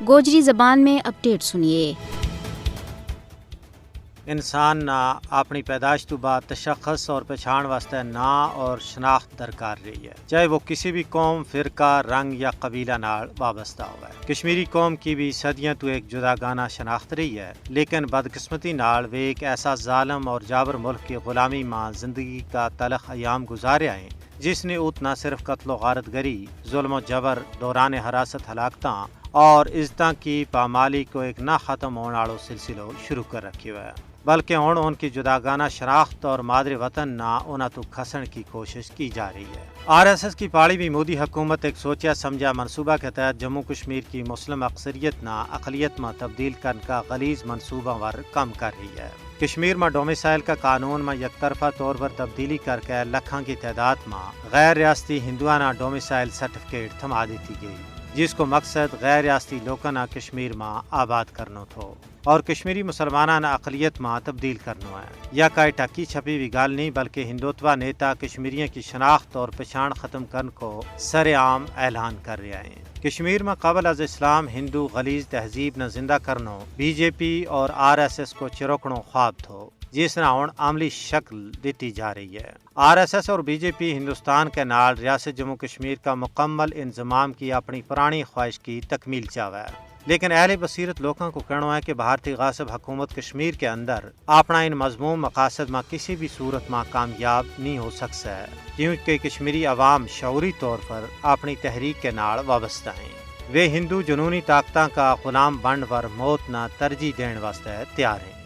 گوجری زبان میں اپڈیٹ سنیے۔ انسان نہ اپنی پیدائش تو بعد تشخص اور پہچان واسطے نام اور شناخت درکار رہی ہے، چاہے وہ کسی بھی قوم، فرقہ، رنگ یا قبیلہ نال وابستہ ہوا ہے۔ کشمیری قوم کی بھی صدیاں تو ایک جداگانہ شناخت رہی ہے، لیکن بدقسمتی نال وہ ایک ایسا ظالم اور جابر ملک کی غلامی ماں زندگی کا تلخ ایام گزارے آئے جس نے ات نہ صرف قتل و غارت گری، ظلم و جبر، دوران حراست ہلاکتاں اور عزتاں کی پامالی کو ایک نہ ختم ہونے والو سلسلہ شروع کر رکھی ہوا ہے، بلکہ ہن ان کی جداگانہ شناخت اور مادر وطن نہ انہاں تو کھسن کی کوشش کی جا رہی ہے۔ RSS کی پاڑی بھی مودی حکومت ایک سوچا سمجھا منصوبہ کے تحت جموں کشمیر کی مسلم اکثریت نہ اقلیت میں تبدیل کرنے کا غلیظ منصوبہ ور کم کر رہی ہے۔ کشمیر میں ڈومیسائل کا قانون میں یک طرفہ طور پر تبدیلی کر کے لکھاں کی تعداد میں غیر ریاستی ہندوانہ ڈومیسائل سرٹیفکیٹ تھما دیتی گئی، جس کو مقصد غیر ریاستی لوکاں نہ کشمیر میں آباد کرنا تھو اور کشمیری مسلمانہ نہ اقلیت میں تبدیل کرنا ہے۔ یا کئی ٹکی چھپی بھی گال نہیں، بلکہ ہندوتوا نیتا کشمیریوں کی شناخت اور پہچان ختم کرنے کو سر عام اعلان کر رہے ہیں۔ کشمیر میں قبل از اسلام ہندو غلیظ تہذیب نہ زندہ کرنا BJP اور RSS کو چروکنو خواب تھو، جس نے ہن عملی شکل دیتی جا رہی ہے۔ RSS اور BJP ہندوستان کے نال ریاست جموں کشمیر کا مکمل انضمام کی اپنی پرانی خواہش کی تکمیل چاہوا ہے، لیکن اہل بصیرت لوگوں کو کہنا ہے کہ بھارتی غاصب حکومت کشمیر کے اندر اپنا ان مضموم مقاصد میں کسی بھی صورت میں کامیاب نہیں ہو سکتا ہے، کیونکہ کشمیری عوام شعوری طور پر اپنی تحریک کے نال وابستہ ہیں۔ وہ ہندو جنونی طاقتوں کا غلام بنڈ پر موت نہ ترجیح دین واسطے تیار ہیں۔